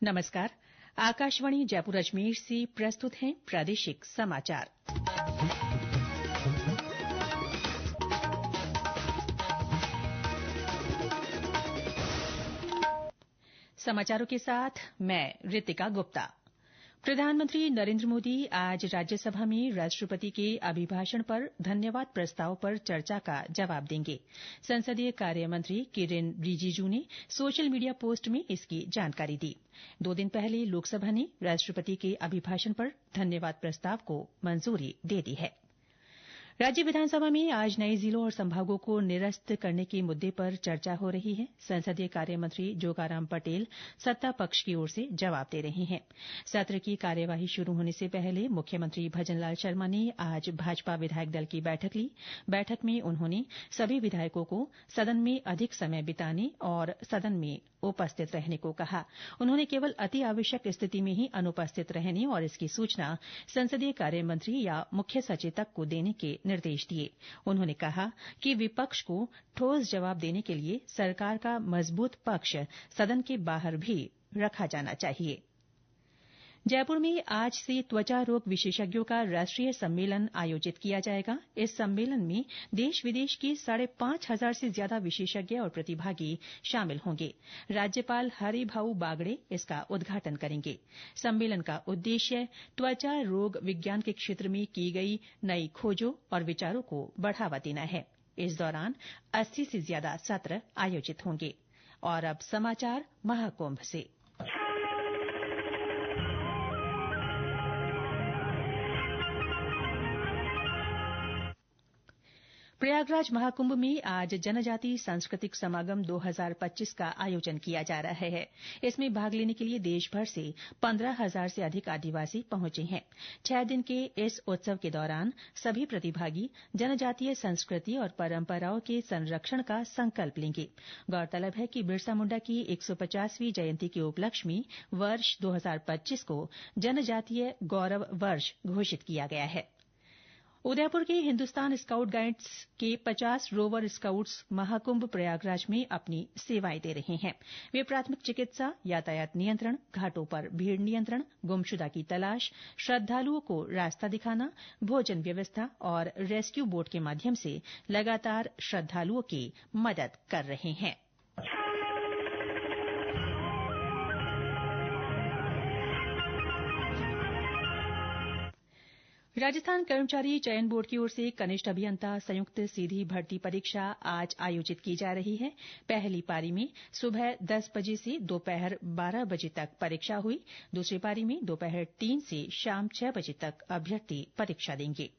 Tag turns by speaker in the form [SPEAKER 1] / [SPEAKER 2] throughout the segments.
[SPEAKER 1] नमस्कार। आकाशवाणी जयपुर अजमेर से प्रस्तुत हैं प्रादेशिक समाचार। समाचारों के साथ मैं रितिका गुप्ता। प्रधानमंत्री नरेन्द्र मोदी आज राज्यसभा में राष्ट्रपति के अभिभाषण पर धन्यवाद प्रस्ताव पर चर्चा का जवाब देंगे। संसदीय कार्य मंत्री किरेन रिजिजू ने सोशल मीडिया पोस्ट में इसकी जानकारी दी। 2 दिन पहले लोकसभा ने राष्ट्रपति के अभिभाषण पर धन्यवाद प्रस्ताव को मंजूरी दे दी है। राज्य विधानसभा में आज नए जिलों और संभागों को निरस्त करने के मुद्दे पर चर्चा हो रही है। संसदीय कार्य मंत्री जोगाराम पटेल सत्ता पक्ष की ओर से जवाब दे रहे हैं। सत्र की कार्यवाही शुरू होने से पहले मुख्यमंत्री भजनलाल शर्मा ने आज भाजपा विधायक दल की बैठक ली। बैठक में उन्होंने सभी विधायकों को सदन में अधिक समय बिताने और सदन में उपस्थित रहने को कहा। उन्होंने केवल अति आवश्यक स्थिति में ही अनुपस्थित रहने और इसकी सूचना संसदीय कार्य मंत्री या मुख्य सचेतक को देने के निर्देश दिए। उन्होंने कहा कि विपक्ष को ठोस जवाब देने के लिए सरकार का मजबूत पक्ष सदन के बाहर भी रखा जाना चाहिए। जयपुर में आज से त्वचा रोग विशेषज्ञों का राष्ट्रीय सम्मेलन आयोजित किया जाएगा। इस सम्मेलन में देश विदेश के 5,500 से ज्यादा विशेषज्ञ और प्रतिभागी शामिल होंगे। राज्यपाल हरिभाऊ बागड़े इसका उद्घाटन करेंगे। सम्मेलन का उद्देश्य त्वचा रोग विज्ञान के क्षेत्र में की गई नई खोजों और विचारों को बढ़ावा देना है। इस दौरान 80 से ज्यादा सत्र आयोजित होंगे। और अब समाचार महाकुंभ से। प्रयागराज महाकुंभ में आज जनजाति सांस्कृतिक समागम 2025 का आयोजन किया जा रहा है। इसमें भाग लेने के लिए देश भर से 15,000 से अधिक आदिवासी पहुंचे हैं। 6 दिन के इस उत्सव के दौरान सभी प्रतिभागी जनजातीय संस्कृति और परंपराओं के संरक्षण का संकल्प लेंगे। गौरतलब है कि बिरसा मुंडा की 150वीं जयंती के उपलक्ष्य में वर्ष 2025 को जनजातीय गौरव वर्ष घोषित किया गया है। उदयपुर के हिन्दुस्तान स्काउट गाइड्स के 50 रोवर स्काउट्स महाकुंभ प्रयागराज में अपनी सेवाएं दे रहे हैं। वे प्राथमिक चिकित्सा, यातायात नियंत्रण, घाटों पर भीड़ नियंत्रण, गुमशुदा की तलाश, श्रद्धालुओं को रास्ता दिखाना, भोजन व्यवस्था और रेस्क्यू बोट के माध्यम से लगातार श्रद्धालुओं की मदद कर रहे हैं। राजस्थान कर्मचारी चयन बोर्ड की ओर से कनिष्ठ अभियंता संयुक्त सीधी भर्ती परीक्षा आज आयोजित की जा रही है। पहली पारी में सुबह 10 बजे से दोपहर 12 बजे तक परीक्षा हुई। दूसरी पारी में दोपहर 3 से शाम 6 बजे तक अभ्यर्थी परीक्षा देंगे।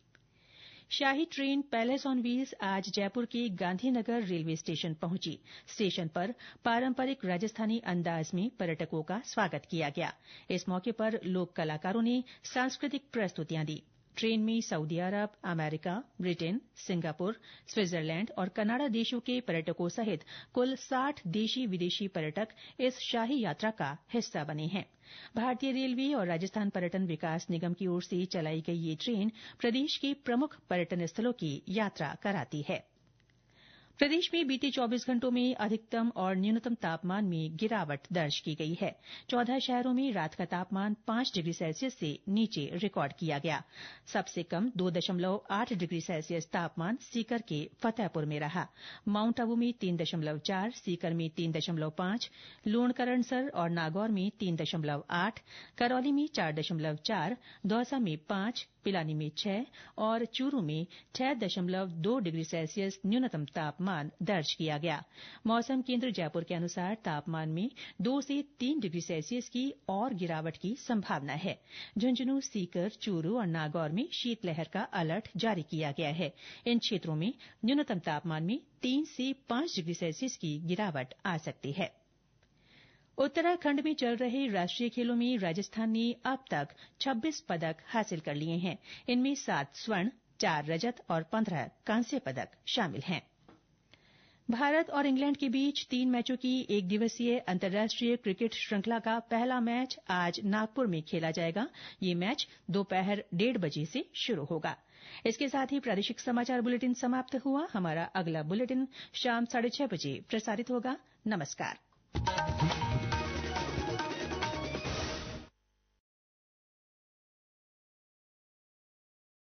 [SPEAKER 1] शाही ट्रेन पैलेस ऑन व्हील्स आज जयपुर के गांधीनगर रेलवे स्टेशन पहुंची। स्टेशन पर पारंपरिक राजस्थानी अंदाज में पर्यटकों का स्वागत किया गया। इस मौके पर लोक कलाकारों ने सांस्कृतिक प्रस्तुतियां दी। ट्रेन में सऊदी अरब, अमेरिका, ब्रिटेन, सिंगापुर, स्विट्जरलैंड और कनाडा देशों के पर्यटकों सहित कुल 60 देशी विदेशी पर्यटक इस शाही यात्रा का हिस्सा बने हैं। भारतीय रेलवे और राजस्थान पर्यटन विकास निगम की ओर से चलाई गई ये ट्रेन प्रदेश के प्रमुख पर्यटन स्थलों की यात्रा कराती है। प्रदेश में बीते 24 घंटों में अधिकतम और न्यूनतम तापमान में गिरावट दर्ज की गई है। 14 शहरों में रात का तापमान 5 डिग्री सेल्सियस से नीचे रिकॉर्ड किया गया। सबसे कम 2.8 डिग्री सेल्सियस तापमान सीकर के फतेहपुर में रहा। माउंट आबू में 3.4, सीकर में 3.5, लूणकरणसर और नागौर में 3.8, करौली में 4.4, दौसा में 5, पिलानी में 6 और चूरू में 6.2 डिग्री सेल्सियस न्यूनतम तापमान दर्ज किया गया। मौसम केंद्र जयपुर के अनुसार तापमान में 2 से 3 डिग्री सेल्सियस की और गिरावट की संभावना है। झुंझुनू, सीकर, चूरू और नागौर में शीतलहर का अलर्ट जारी किया गया है। इन क्षेत्रों में न्यूनतम तापमान में 3 से 5 डिग्री सेल्सियस की गिरावट आ सकती है। उत्तराखंड में चल रहे राष्ट्रीय खेलों में राजस्थान ने अब तक 26 पदक हासिल कर लिए हैं। इनमें 7 स्वर्ण, 4 रजत और 15 कांस्य पदक शामिल हैं। भारत और इंग्लैंड के बीच 3 मैचों की एक दिवसीय अंतर्राष्ट्रीय क्रिकेट श्रृंखला का पहला मैच आज नागपुर में खेला जाएगा। ये मैच दोपहर 1:30 बजे से शुरू होगा। इसके साथ ही प्रादेशिक समाचार बुलेटिन समाप्त हुआ। हमारा अगला बुलेटिन शाम 6:30 बजे प्रसारित होगा। नमस्कार।